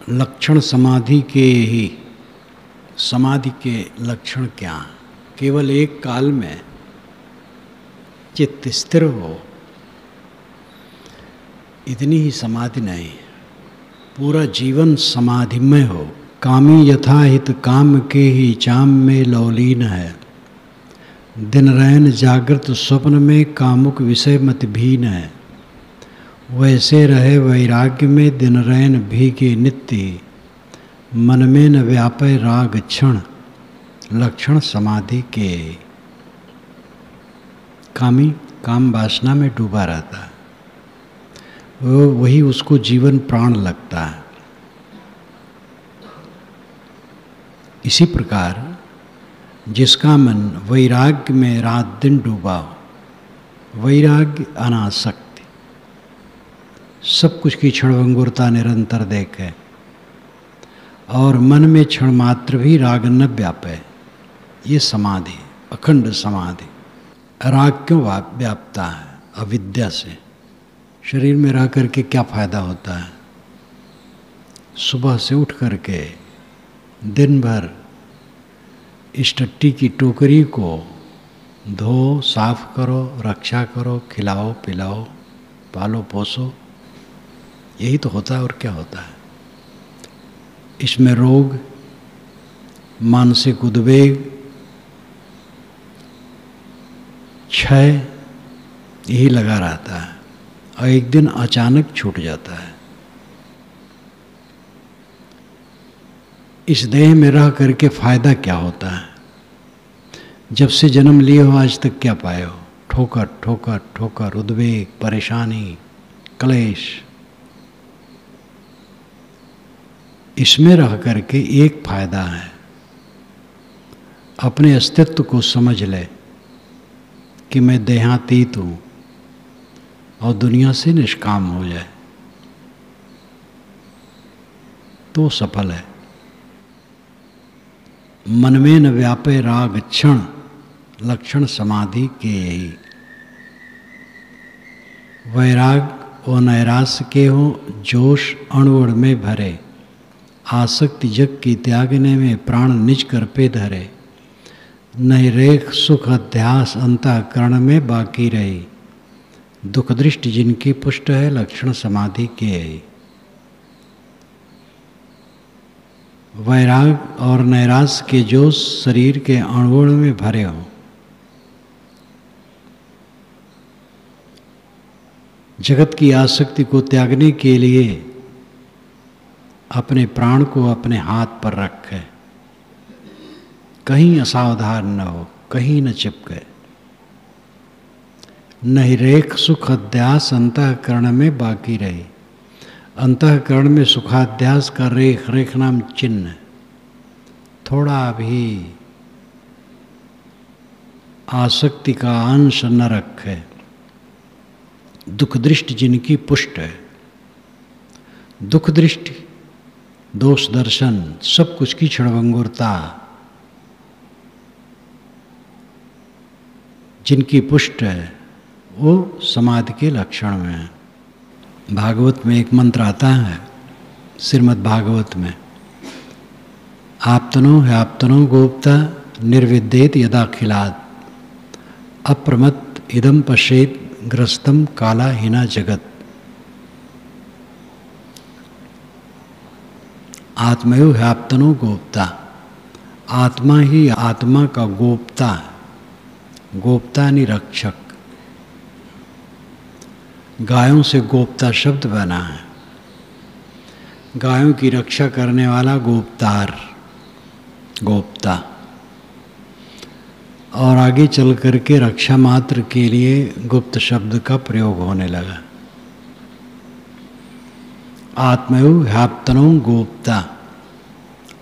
लक्षण समाधि के ही, समाधि के लक्षण क्या हैं? केवल एक काल में चित्त स्थिर हो, इतनी ही समाधि नहीं, पूरा जीवन समाधिमय हो। कामी यथा हित काम के ही चाम में लौलीन है, दिन रैन जागृत स्वप्न में कामुक विषय मत भीन है। वैसे रहे वैराग्य में दिन रैन भीगे नित्य, मन में न व्यापे राग क्षण लक्षण समाधि के। कामी काम वासना में डूबा रहता है, वही उसको जीवन प्राण लगता है। इसी प्रकार जिसका मन वैराग्य में रात दिन डूबा हो, वैराग्य अनासक्ति, सब कुछ की क्षणभंगुरता निरंतर देखे और मन में क्षण मात्र भी राग न व्यापे, ये समाधि, अखंड समाधि। राग क्यों व्यापता है? अविद्या से। शरीर में रह करके क्या फायदा होता है? सुबह से उठ करके दिन भर इस टट्टी की टोकरी को धो, साफ करो, रक्षा करो, खिलाओ पिलाओ, पालो पोसो, यही तो होता है। और क्या होता है? इसमें रोग, मानसिक उद्वेग, क्षय, यही लगा रहता है और एक दिन अचानक छूट जाता है। इस देह में रह करके फायदा क्या होता है? जब से जन्म लिए हो आज तक क्या पाए हो? ठोकर ठोकर ठोकर, उद्वेग, परेशानी, क्लेश। इसमें रह करके एक फायदा है, अपने अस्तित्व को समझ ले कि मैं देहातीत हूँ और दुनिया से निष्काम हो जाए तो सफल है। मन में न व्यापे राग क्षण लक्षण समाधि के यही। वैराग और नैराश्य के हो जोश अणुअण में भरे, आसक्ति जग की त्यागने में प्राण निज कर पे धरे। नहीं रेख सुख अध्यास अंतःकरण में बाकी रही, दुख दृष्टि जिनकी पुष्ट है लक्षण समाधि के यही। वैराग और नैराश्य के जो शरीर के अणुअण में भरे हों, जगत की आसक्ति को त्यागने के लिए अपने प्राण को अपने हाथ पर रखे, कहीं असावधान न हो, कहीं न चिपके। नहीं रेख सुख अध्यास अंतःकरण में बाकी रही। अंतःकरण में सुखाध्यास का रेख, रेख नाम चिन्ह, थोड़ा भी आसक्ति का अंश न रखे। दुख दृष्टि जिनकी पुष्ट है, दुख दृष्टि, दोष दर्शन, सब कुछ की क्षणभंगुरता जिनकी पुष्ट है, वो समाधि के लक्षण में है। भागवत में एक मंत्र आता है, श्रीमद् भागवत में, आप्तनो ह्याप्तनो गोप्ता निर्विद्येत यदाखिलात्, अप्रमत्त इदम पश्येत ग्रस्तम काला हिना जगत। आत्मयो ह्याप्तनो गोप्ता, आत्मा ही आत्मा का गोप्ता है। गोप्ता निरक्षक, गायों से गोप्ता शब्द बना है। गायों की रक्षा करने वाला गोपतार, गोप्ता। और आगे चल करके रक्षा मात्र के लिए गुप्त शब्द का प्रयोग होने लगा। आत्मयो ह्याप्तनो गोप्ता,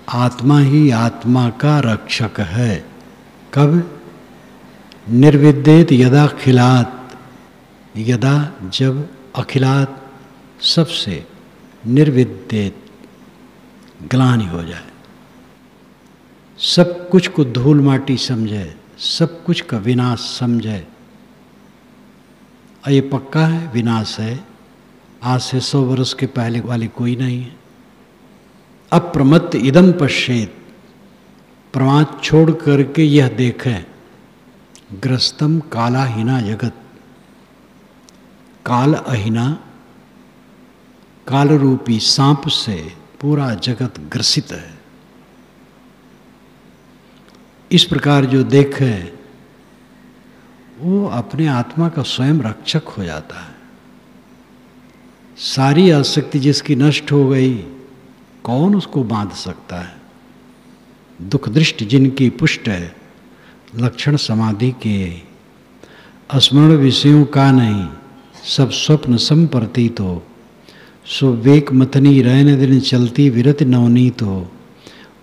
आत्मा ही आत्मा का रक्षक है। कब? निर्विद्येत यदा खिलात, यदा जब, अखिलात सबसे, निर्विद्येत ग्लानि हो जाए, सब कुछ को धूल माटी समझे, सब कुछ का विनाश समझे। और ये पक्का है विनाश है, आज से 100 वर्ष के पहले वाली कोई नहीं है। अप्रमत्त इदम पश्येत, प्रमाद छोड़ करके यह देखें, ग्रस्तम कालाहीना जगत, काल अहीना, काल रूपी सांप से पूरा जगत ग्रसित है। इस प्रकार जो देखे वो अपने आत्मा का स्वयं रक्षक हो जाता है। सारी आसक्ति जिसकी नष्ट हो गई, कौन उसको बांध सकता है? दुख दृष्टि जिनकी पुष्ट है, लक्षण समाधि के, स्मरण विषयों का नहीं, सब स्वप्न संप्रतीत हो, सुवेक मथनी रहने दिन चलती विरत नवनीत हो,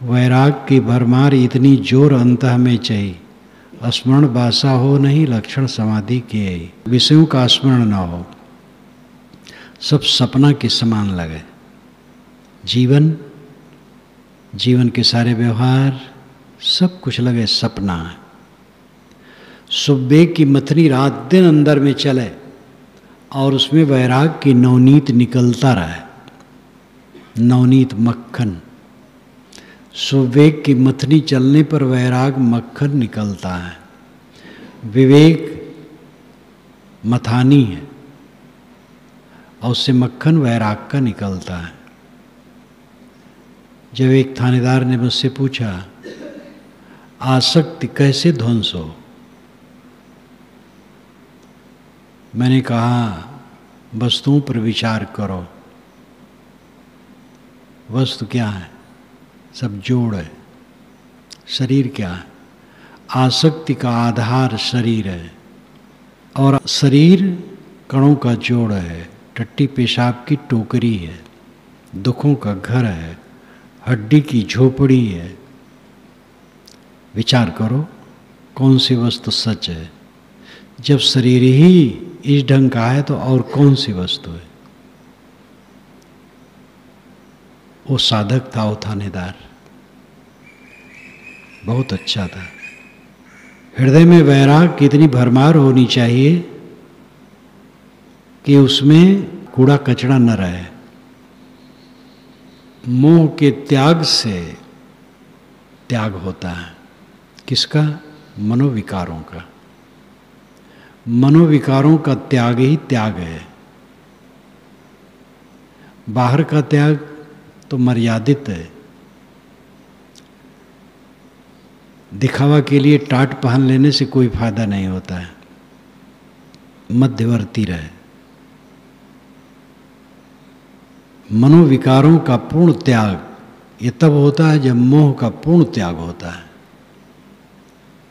वैराग की भरमार इतनी जोर अंतः में चई, स्मरण बासा हो नहीं लक्षण समाधि के, विषयों का स्मरण न हो, सब सपना के समान लगे। जीवन के सारे व्यवहार सब कुछ लगे सपना है। सुबह की मथनी रात दिन अंदर में चले और उसमें वैराग की नवनीत निकलता रहे, नवनीत मक्खन। सुवेग की मथनी चलने पर वैराग मक्खन निकलता है। विवेक मथानी है और उससे मक्खन वैराग का निकलता है। जब एक थानेदार ने मुझसे पूछा, आसक्ति कैसे ध्वंस हो? मैंने कहा, वस्तुओं पर विचार करो। वस्तु क्या है? सब जोड़ है। शरीर क्या है? आसक्ति का आधार शरीर है और शरीर कणों का जोड़ है। टट्टी पेशाब की टोकरी है, दुखों का घर है, हड्डी की झोपड़ी है। विचार करो कौन सी वस्तु सच है? जब शरीर ही इस ढंग का है तो और कौन सी वस्तु है? वो साधक था, वो थानेदार बहुत अच्छा था। हृदय में वैराग कितनी भरमार होनी चाहिए कि उसमें कूड़ा कचरा न रहे। मोह के त्याग से त्याग होता है। किसका? मनोविकारों का। मनोविकारों का त्याग ही त्याग है। बाहर का त्याग तो मर्यादित है। दिखावा के लिए टाट पहन लेने से कोई फायदा नहीं होता है। मध्यवर्ती रहे। मनोविकारों का पूर्ण त्याग ये तब होता है जब मोह का पूर्ण त्याग होता है।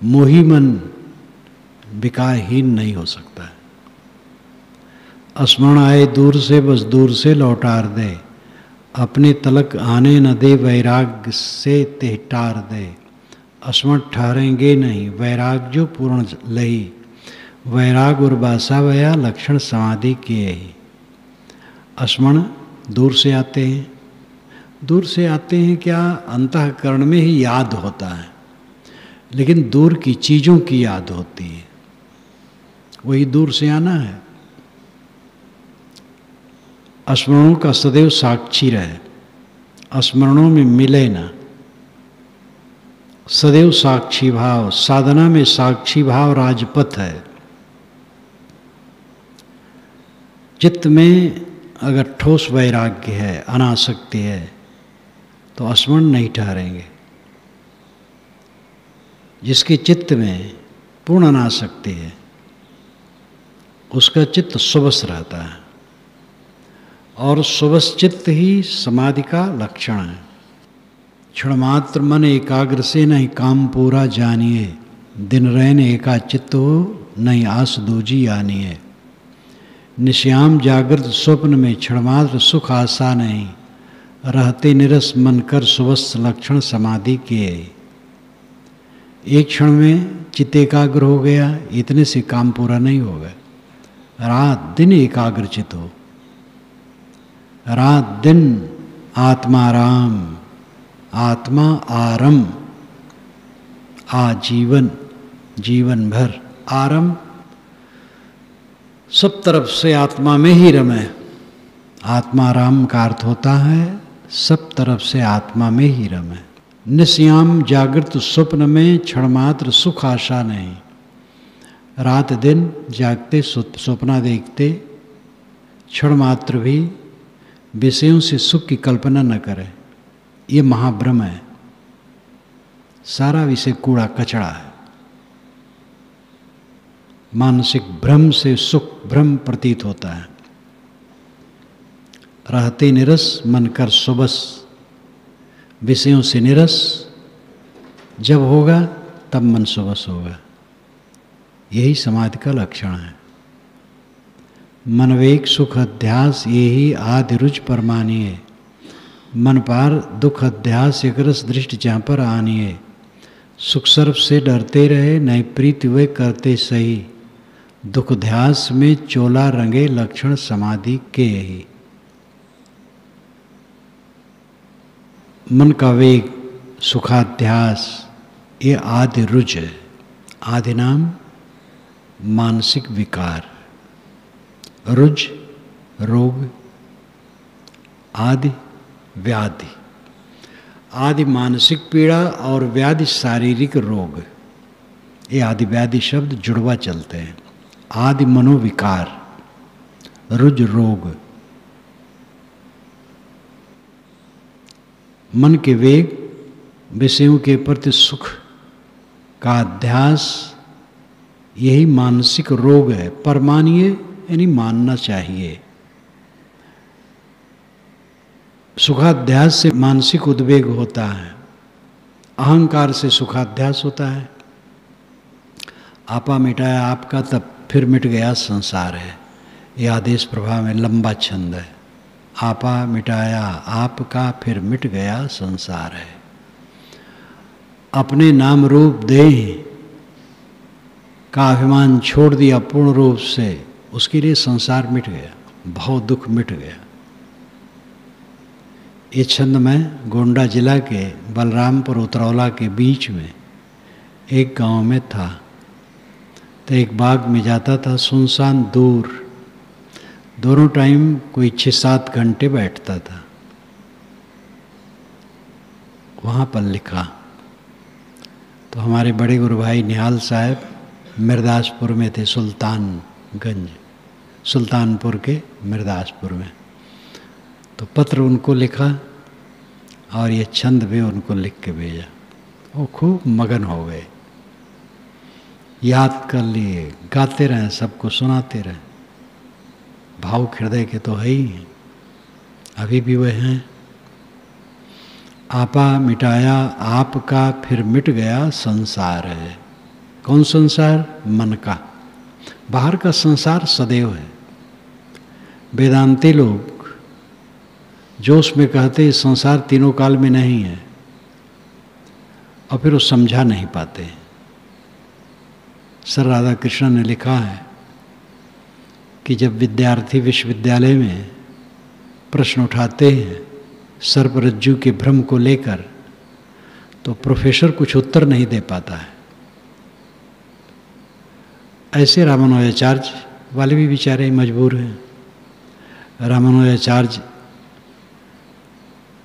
मोही मन विकारहीन नहीं हो सकता है। स्मरण आए दूर से बस दूर से लौटार दे, अपने तलक आने न दे वैराग से तेहटार दे। स्मरण ठहरेंगे नहीं वैराग जो पूर्ण लही, वैराग और बासा भया लक्षण समाधि किए ही। स्मरण दूर से आते हैं। दूर से आते हैं क्या? अंतःकरण में ही याद होता है, लेकिन दूर की चीज़ों की याद होती है। वही दूर से आना है। स्मरणों का सदैव साक्षी रहे, स्मरणों में मिले ना। सदैव साक्षी भाव, साधना में साक्षी भाव राजपथ है। चित्त में अगर ठोस वैराग्य है, अनासक्ति है, तो स्मरण नहीं ठहरेंगे। जिसके चित्त में पूर्ण अनासक्ति है उसका चित्त सुबस रहता है, और सुबस चित्त ही समाधि का लक्षण है। क्षण मात्र मन एकाग्र से नहीं काम पूरा जानिए, दिन रैन एका चित्त हो नहीं आस दूजी आनिए। निश्याम जागृत स्वप्न में क्षणमात्र सुख आशा नहीं, रहते निरस मन कर सुबस लक्षण समाधि के। एक क्षण में चित्त एकाग्र हो गया, इतने से काम पूरा नहीं होगा। रात दिन एकाग्रचित हो, रात दिन आत्माराम, आत्मा आरम, आजीवन, जीवन भर आरम, सब तरफ से आत्मा में ही रमे। आत्माराम का अर्थ होता है सब तरफ से आत्मा में ही रम है। निस्याम जागृत स्वप्न में क्षण मात्र सुख आशा नहीं। रात दिन जागते स्वप्ना देखते क्षण मात्र भी विषयों से सुख की कल्पना न करें। ये महाभ्रम है। सारा विषय कूड़ा कचड़ा है। मानसिक भ्रम से सुख भ्रम प्रतीत होता है। रहते निरस मन कर सुबस, विषयों से निरस जब होगा तब मन सुबस होगा। यही समाधि का लक्षण है। मनवेक सुख अध्यास यही आदि रुच परमानिए। मन पार दुख अध्यास एक रस दृष्टि जहाँ पर आनिए। सुख सर्प से डरते रहे नहीं प्रीति वे करते सही। दुख ध्यास में चोला रंगे लक्षण समाधि के ही। मन का वेग सुखाध्यास ये आदि रुच है। आदि नाम मानसिक विकार, रुज रोग, आदि व्याधि। आदि मानसिक पीड़ा और व्याधि शारीरिक रोग। ये आदि व्याधि शब्द जुड़वा चलते हैं। आदि मनोविकार, रुज रोग। मन के वेग, विषयों के प्रति सुख का अध्यास यही मानसिक रोग है। परमानीय यानी मानना चाहिए। सुखाध्यास से मानसिक उद्वेग होता है। अहंकार से सुखाध्यास होता है। आपा मिटाया आपका तब फिर मिट गया संसार है। यह आदेश प्रभा में लंबा छंद है। आपा मिटाया आपका फिर मिट गया संसार है। अपने नाम रूप देह का अभिमान छोड़ दिया पूर्ण रूप से, उसके लिए संसार मिट गया, भव दुख मिट गया। ये छंद में गोंडा जिला के बलरामपुर उतरौला के बीच में एक गांव में था। तो एक बाग में जाता था, सुनसान दूर, दोनों टाइम कोई 6-7 घंटे बैठता था। वहाँ पर लिखा। तो हमारे बड़े गुरु भाई निहाल साहब मिर्दासपुर में थे, सुल्तानगंज, सुल्तानपुर के मिर्दासपुर में। तो पत्र उनको लिखा और ये छंद भी उनको लिख के भेजा। वो खूब मगन हो गए, याद कर लिए, गाते रहे, सबको सुनाते रहे। भाव हृदय के तो है ही हैं, अभी भी वह हैं। आपा मिटाया आपका फिर मिट गया संसार है। कौन संसार? मन का। बाहर का संसार सदैव है। वेदांती लोग जो उसमें कहते संसार तीनों काल में नहीं है, और फिर वो समझा नहीं पाते। सर राधा कृष्ण ने लिखा है कि जब विद्यार्थी विश्वविद्यालय में प्रश्न उठाते हैं सर्परज्जु के भ्रम को लेकर, तो प्रोफेसर कुछ उत्तर नहीं दे पाता है। ऐसे रामानुजाचार्य वाले भी बेचारे मजबूर हैं। रामानुजाचार्य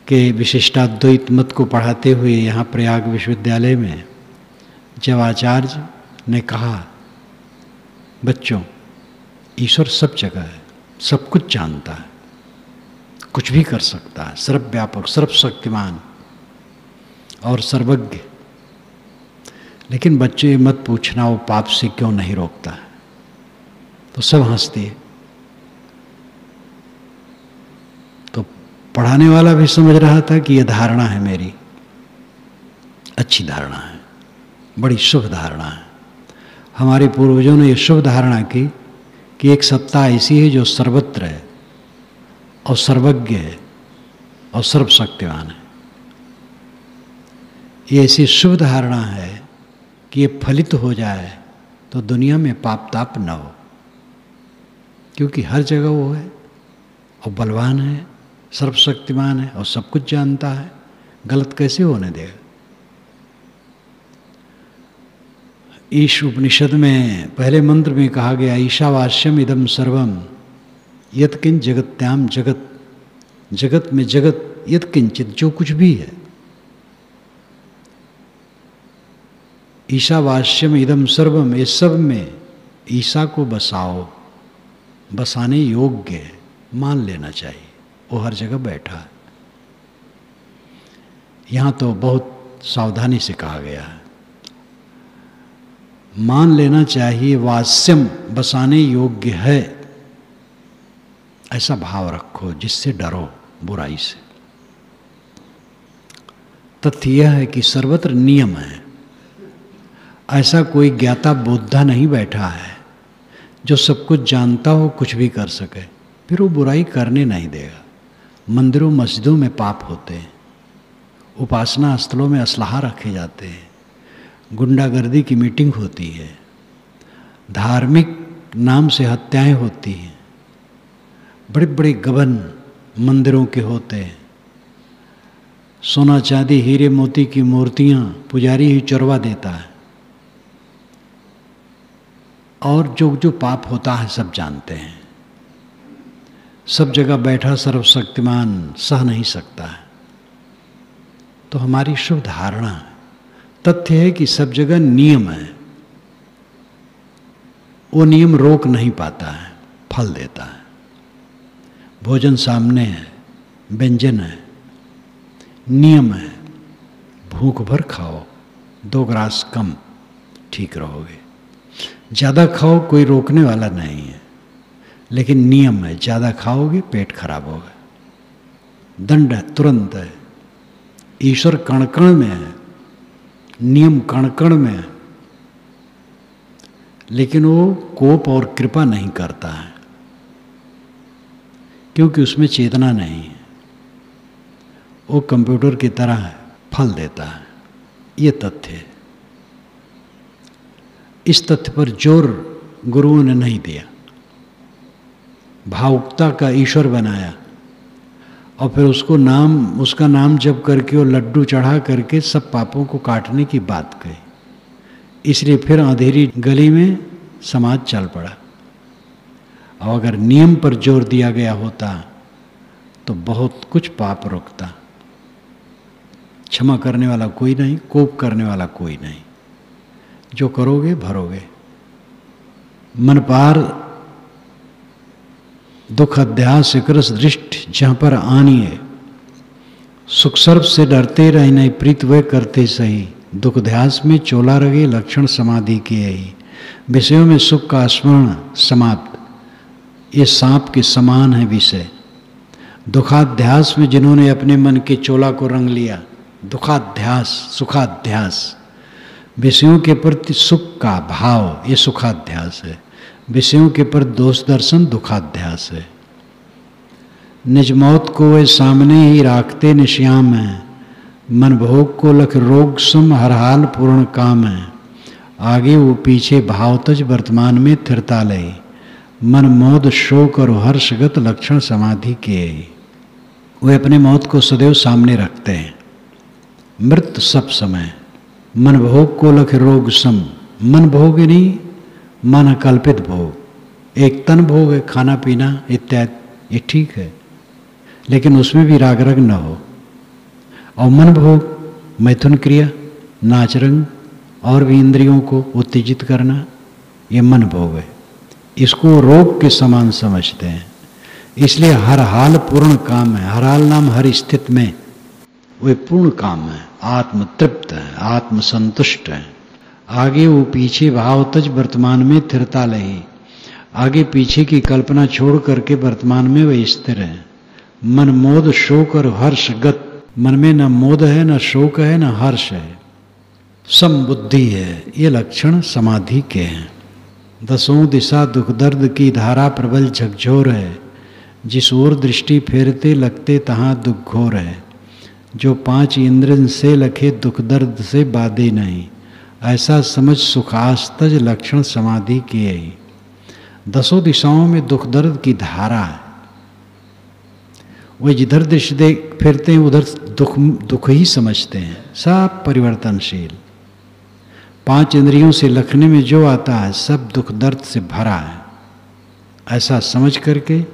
के विशिष्टाद्वैत मत को पढ़ाते हुए यहाँ प्रयाग विश्वविद्यालय में जब आचार्य ने कहा, बच्चों ईश्वर सब जगह है, सब कुछ जानता है, कुछ भी कर सकता है, सर्वव्यापक, सर्वशक्तिमान और सर्वज्ञ, लेकिन बच्चे ये मत पूछना वो पाप से क्यों नहीं रोकता है। तो सब हंसते हैं। तो पढ़ाने वाला भी समझ रहा था कि यह धारणा है मेरी, अच्छी धारणा है, बड़ी शुभ धारणा है। हमारे पूर्वजों ने यह शुभ धारणा की कि एक सत्ता ऐसी है जो सर्वत्र है और सर्वज्ञ है और सर्वशक्तिमान है। ये ऐसी शुभ धारणा है कि ये फलित हो जाए तो दुनिया में पाप ताप न हो, क्योंकि हर जगह वो है और बलवान है, सर्वशक्तिमान है और सब कुछ जानता है। गलत कैसे होने देगा? ईश उपनिषद में पहले मंत्र में कहा गया, ईशावास्यम इदम सर्वम यत्किंच जगत्याम जगत, जगत में जगत यत् किंचित, जो कुछ भी है। ईशावास्यम इदम सर्वम, इस सब में ईसा को बसाओ, बसाने योग्य है, मान लेना चाहिए, वो हर जगह बैठा है। यहाँ तो बहुत सावधानी से कहा गया है, मान लेना चाहिए, वास्यम बसाने योग्य है, ऐसा भाव रखो जिससे डरो बुराई से। तथ्य यह है कि सर्वत्र नियम है, ऐसा कोई ज्ञाता बोधा नहीं बैठा है जो सब कुछ जानता हो, कुछ भी कर सके, फिर वो बुराई करने नहीं देगा। मंदिरों मस्जिदों में पाप होते हैं, उपासना स्थलों में असलाहा रखे जाते हैं, गुंडागर्दी की मीटिंग होती है, धार्मिक नाम से हत्याएं होती हैं, बड़े बड़े गबन मंदिरों के होते हैं, सोना चांदी हीरे मोती की मूर्तियां पुजारी ही चुरवा देता है, और जो जो पाप होता है सब जानते हैं। सब जगह बैठा सर्वशक्तिमान सह नहीं सकता है। तो हमारी शुभ धारणा, तथ्य है कि सब जगह नियम है, वो नियम रोक नहीं पाता है, फल देता है। भोजन सामने है, व्यंजन है, नियम है, भूख भर खाओ, 2 ग्रास कम, ठीक रहोगे। ज़्यादा खाओ, कोई रोकने वाला नहीं है, लेकिन नियम है, ज़्यादा खाओगे पेट खराब होगा। दंड है, तुरंत है। ईश्वर कण कण में है, नियम कण कण में है, लेकिन वो कोप और कृपा नहीं करता है, क्योंकि उसमें चेतना नहीं है। वो कंप्यूटर की तरह फल देता है। ये तथ्य है। इस तथ्य पर जोर गुरुओं ने नहीं दिया। भावुकता का ईश्वर बनाया और फिर उसका नाम जप करके और लड्डू चढ़ा करके सब पापों को काटने की बात कही। इसलिए फिर अंधेरी गली में समाज चल पड़ा। और अगर नियम पर जोर दिया गया होता तो बहुत कुछ पाप रुकता। क्षमा करने वाला कोई नहीं, कोप करने वाला कोई नहीं। जो करोगे भरोगे। मन पार दुख अध्यास कृस दृष्ट जहाँ पर आनिए, सुख सर्व से डरते रहे नहीं प्रीत वे करते सही, दुख ध्यास में चोला रगे लक्षण समाधि के ही, विषयों में सुख का स्मरण समाप्त, ये सांप के समान है विषय। दुखाध्यास में जिन्होंने अपने मन के चोला को रंग लिया, दुखाध्यास सुखाध्यास, विषयों के प्रति सुख का भाव ये सुखाध्यास है, विषयों के प्रति दोष दर्शन दुखाध्यास है। निज मौत को वे सामने ही राखते निश्याम है, मन भोग को लख रोग सम हर हाल पूर्ण काम है, आगे वो पीछे भावतज वर्तमान में थिरता ले, मन मोद शोक और हर्षगत लक्षण समाधि के। वे अपने मौत को सदैव सामने रखते हैं, मृत सब समय। मन भोग को लख रोग सम, मन भोग नहीं, मन कल्पित भोग। एक तन भोग है, खाना पीना इत्यादि, ये ठीक है, लेकिन उसमें भी राग रग न हो। और मन भोग मैथुन क्रिया, नाच रंग और भी इंद्रियों को उत्तेजित करना, ये मन भोग है। इसको रोग के समान समझते हैं। इसलिए हर हाल पूर्ण काम है। हर हाल नाम हर स्थिति में वे पूर्ण काम है, आत्म तृप्त है, आत्म संतुष्ट है। आगे वो पीछे भावतज वर्तमान में थिरता लही, आगे पीछे की कल्पना छोड़ करके वर्तमान में वे स्थिर है। मन मोद शोक और हर्षगत, मन में न मोद है, न शोक है, न हर्ष है, समबुद्धि है। ये लक्षण समाधि के हैं। दसों दिशा दुख दर्द की धारा प्रबल झकझोर है, जिस ओर दृष्टि फेरते लगते तहाँ दुख घोर है, जो 5 इंद्रिय से लखे दुख दर्द से बाधे नहीं, ऐसा समझ सुखास्तज लक्षण समाधि के ही। 10 दिशाओं में दुख दर्द की धारा है। वे जिधर दृष्टि फिरते हैं उधर दुख ही समझते हैं। सब परिवर्तनशील। 5 इंद्रियों से लखने में जो आता है सब दुख दर्द से भरा है, ऐसा समझ करके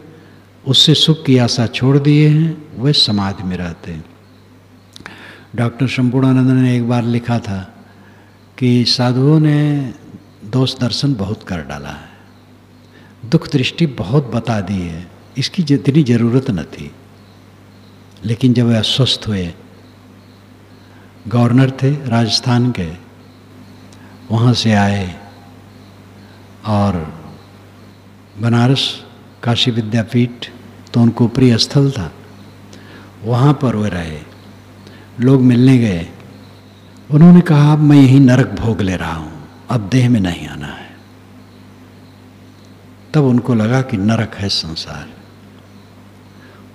उससे सुख की आशा छोड़ दिए हैं, वे समाधि में रहते हैं। डॉक्टर संपूर्णानंद ने एक बार लिखा था कि साधुओं ने दोष दर्शन बहुत कर डाला है, दुख दृष्टि बहुत बता दी है, इसकी जितनी ज़रूरत न थी। लेकिन जब वे अस्वस्थ हुए, गवर्नर थे राजस्थान के, वहाँ से आए और बनारस काशी विद्यापीठ तो उनको प्रिय स्थल था, वहाँ पर वे रहे। लोग मिलने गए, उन्होंने कहा अब मैं यहीं नरक भोग ले रहा हूँ, अब देह में नहीं आना है। तब उनको लगा कि नरक है संसार।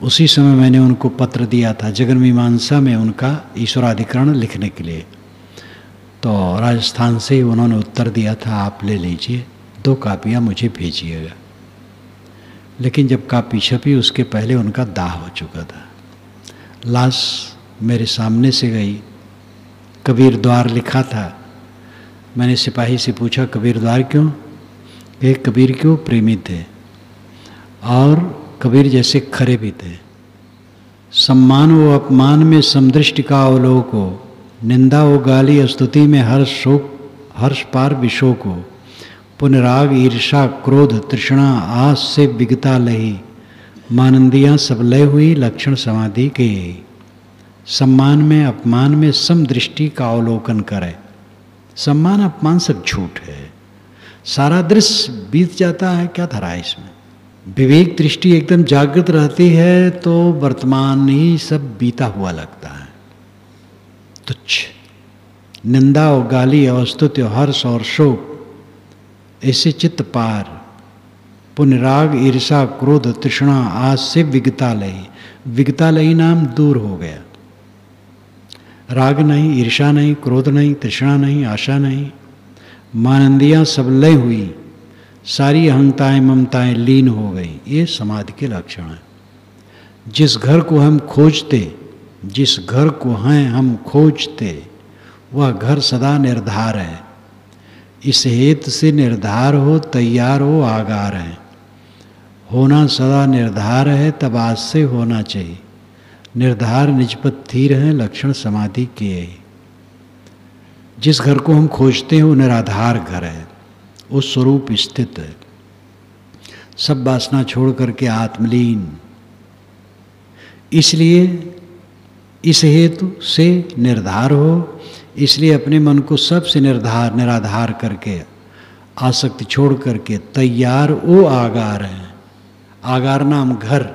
उसी समय मैंने उनको पत्र दिया था जगन मीमांसा में उनका ईश्वराधिकरण लिखने के लिए, तो राजस्थान से ही उन्होंने उत्तर दिया था आप ले लीजिए, 2 कापियाँ मुझे भेजिएगा। लेकिन जब कापी छपी उसके पहले उनका दाह हो चुका था। लाश मेरे सामने से गई, कबीर द्वार लिखा था। मैंने सिपाही से पूछा कबीर द्वार क्यों? कि कबीर क्यों प्रेमी थे और कबीर जैसे खरे भी थे। सम्मान व अपमान में समदृष्टि का अवलोको, निंदा व गाली स्तुति में हर्ष पार विशो को, पुनराग ईर्षा क्रोध तृष्णा आस से बिगता लही, मानंदियाँ सब लय हुई लक्षण समाधि के। सम्मान में अपमान में समदृष्टि का अवलोकन करे। सम्मान अपमान सब झूठ है, सारा दृश्य बीत जाता है, क्या धरा है इसमें। विवेक दृष्टि एकदम जागृत रहती है तो वर्तमान ही सब बीता हुआ लगता है, तुच्छ। निंदा और गाली और स्तुति हर्ष और शोक ऐसे चित्त पार, पुनराग ईर्षा क्रोध तृष्णा आज से विगतालयी, विगतालयी नाम दूर हो गया। राग नहीं, ईर्षा नहीं, क्रोध नहीं, तृष्णा नहीं, आशा नहीं, मानंदियाँ सब लय हुई, सारी अहंताएं ममताएं लीन हो गई। ये समाधि के लक्षण है। जिस घर को हम खोजते, जिस घर को हैं हम खोजते, वह घर सदा निर्धार है। इस हेतु से निर्धार हो, तैयार हो, आगार है। होना सदा निर्धार है, तब आज से होना चाहिए। निर्धार निजपत थीर है, लक्षण समाधि के। जिस घर को हम खोजते हैं वो निराधार घर है, उस स्वरूप स्थित है, सब वासना छोड़ करके आत्मलीन। इसलिए इस हेतु से निर्धार हो, इसलिए अपने मन को सबसे निराधार करके, आसक्ति छोड़ करके तैयार वो आगार है। आगार नाम घर,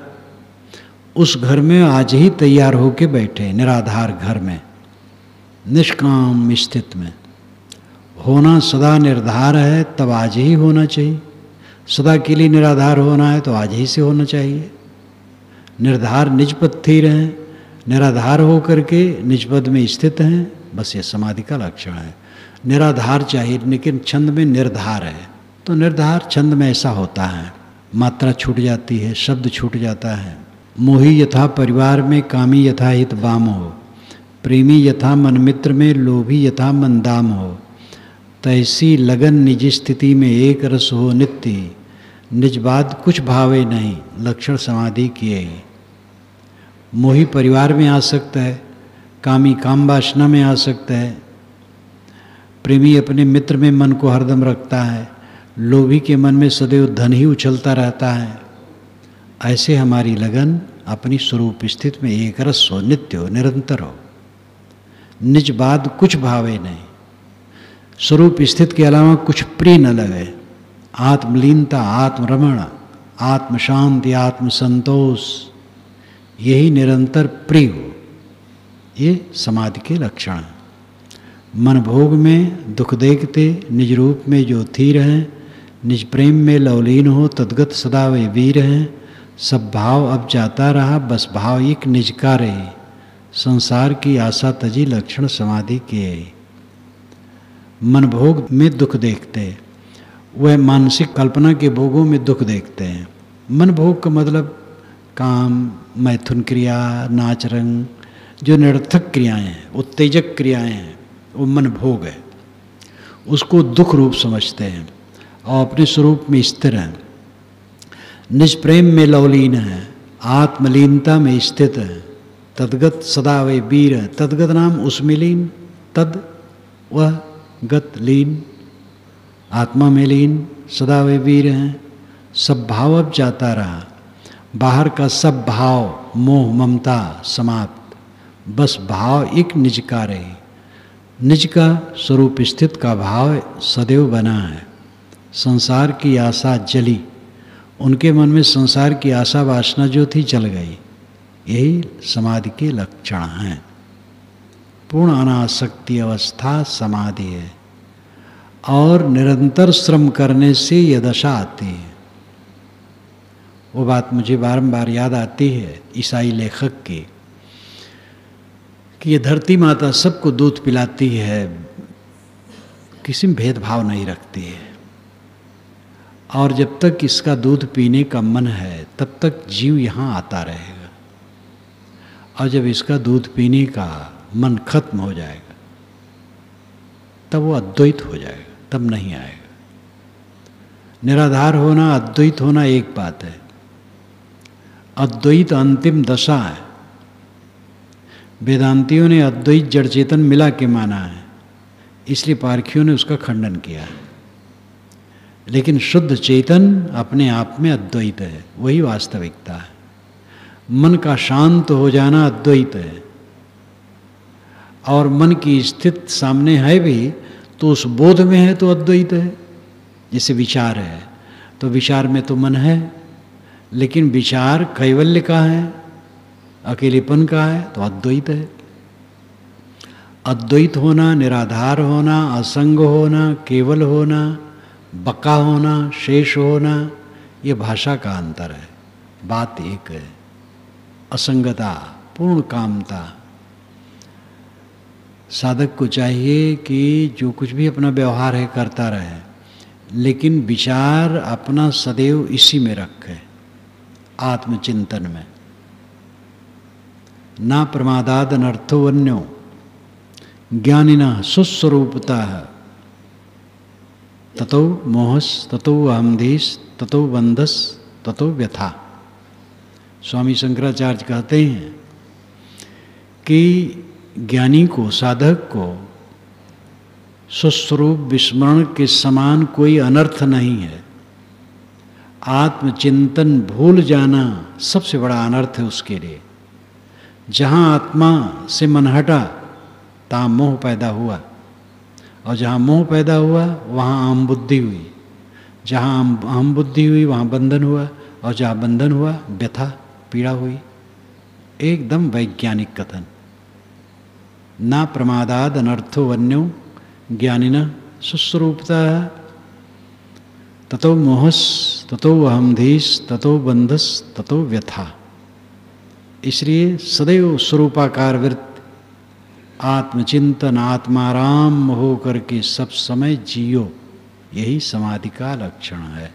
उस घर में आज ही तैयार होके बैठे, निराधार घर में, निष्काम स्थित में। होना सदा निर्धार है, तब आज ही होना चाहिए। सदा के लिए निराधार होना है तो आज ही से होना चाहिए। निर्धार निजपद थी रहे, निराधार हो करके निजपद में स्थित हैं, बस ये समाधि का लक्षण है। निराधार चाहिए, लेकिन छंद में निर्धार है। तो निर्धार छंद में ऐसा होता है, मात्रा छूट जाती है, शब्द छूट जाता है। मोही यथा परिवार में, कामी यथा हित बाम हो, प्रेमी यथा मन मित्र में, लोभी यथा मन दाम हो। तैसी लगन निज स्थिति में एक रस हो नित्य, निज बात कुछ भावे नहीं, लक्षण समाधि किए। मोही परिवार में आ सकता है, कामी काम वासना में आ सकता है, प्रेमी अपने मित्र में मन को हरदम रखता है, लोभी के मन में सदैव धन ही उछलता रहता है। ऐसे हमारी लगन अपनी स्वरूप स्थिति में एक रस हो, नित्य हो, निरंतर हो। निज बात कुछ भावे नहीं, स्वरूप स्थित के अलावा कुछ प्रिय न लगे। आत्मलीनता, आत्मरमण, आत्म शांति, आत्म संतोष, यही निरंतर प्रिय हो। ये समाधि के लक्षण हैं। मन भोग में दुख देखते, निज रूप में जो थीर हैं, निज प्रेम में लवलीन हो, तद्गत सदा वे वीर हैं। सब भाव अब जाता रहा, बस भाव एक निज का रहे, संसार की आशा तजी, लक्षण समाधि के। मन भोग में दुख देखते, वह मानसिक कल्पना के भोगों में दुख देखते हैं। मन भोग का मतलब काम, मैथुन क्रिया, नाच रंग, जो निरर्थक क्रियाएं हैं, उत्तेजक क्रियाएं हैं, वो मन भोग है। उसको दुख रूप समझते हैं और अपने स्वरूप में स्थिर हैं। निज प्रेम में लवलीन है, आत्मलीनता में स्थित है। तद्गत सदा वे वीर है, तद्गत नाम उसमें लीन, तद वह गत लीन, आत्मा में लीन, सदा वे वीर हैं। सब भाव अब जाता रहा, बाहर का सब भाव मोह ममता समाप्त, बस भाव एक निज का रहे। निज का स्वरूप स्थित का भाव सदैव बना है। संसार की आशा जली, उनके मन में संसार की आशा वासना जो थी जल गई। यही समाधि के लक्षण हैं। पूर्ण अनासक्ति अवस्था समाधि है, और निरंतर श्रम करने से यह दशा आती है। वो बात मुझे बारंबार याद आती है ईसाई लेखक की, कि ये धरती माता सबको दूध पिलाती है, किसी में भेदभाव नहीं रखती है, और जब तक इसका दूध पीने का मन है तब तक जीव यहाँ आता रहेगा, और जब इसका दूध पीने का मन खत्म हो जाएगा तब वो अद्वैत हो जाएगा, तब नहीं आएगा। निराधार होना अद्वैत होना एक बात है, अद्वैत अंतिम दशा है। वेदांतियों ने अद्वैत जड़ चेतन मिला के माना है, इसलिए पारखियों ने उसका खंडन किया है। लेकिन शुद्ध चेतन अपने आप में अद्वैत है, वही वास्तविकता है। मन का शांत हो जाना अद्वैत है, और मन की स्थिति सामने है भी तो उस बोध में है तो अद्वैत है। जैसे विचार है तो विचार में तो मन है, लेकिन विचार कैवल्य का है, अकेलेपन का है, तो अद्वैत है। अद्वैत होना, निराधार होना, असंग होना, केवल होना, बका होना, शेष होना, ये भाषा का अंतर है, बात एक है। असंगता, पूर्ण कामता। साधक को चाहिए कि जो कुछ भी अपना व्यवहार है करता रहे, लेकिन विचार अपना सदैव इसी में रखे, आत्मचिंतन में। ना प्रमादाद अनर्थो वन्यो ज्ञानिनः सुस्वरूपतः ततो मोहस ततो अहमधीस ततो बंधस ततो व्यथा। स्वामी शंकराचार्य कहते हैं कि ज्ञानी को, साधक को सुस्वरूप विस्मरण के समान कोई अनर्थ नहीं है। आत्मचिंतन भूल जाना सबसे बड़ा अनर्थ है उसके लिए। जहाँ आत्मा से मन हटा तहाँ मोह पैदा हुआ, और जहाँ मोह पैदा हुआ वहाँ अहम बुद्धि हुई, जहाँ अहम बुद्धि हुई वहाँ बंधन हुआ, और जहाँ बंधन हुआ व्यथा, पीड़ा हुई। एकदम वैज्ञानिक कथन। ना प्रमादाद अनर्थो वन्यो ज्ञानिनः सुस्वरूपतः ततो मोहस ततो अहमधीस ततो बंधस ततो व्यथा। इसलिए सदैव स्वरूपाकार वृत्ति, आत्मचिंतन, आत्माराम हो करके सब समय जियो, यही समाधि का लक्षण है।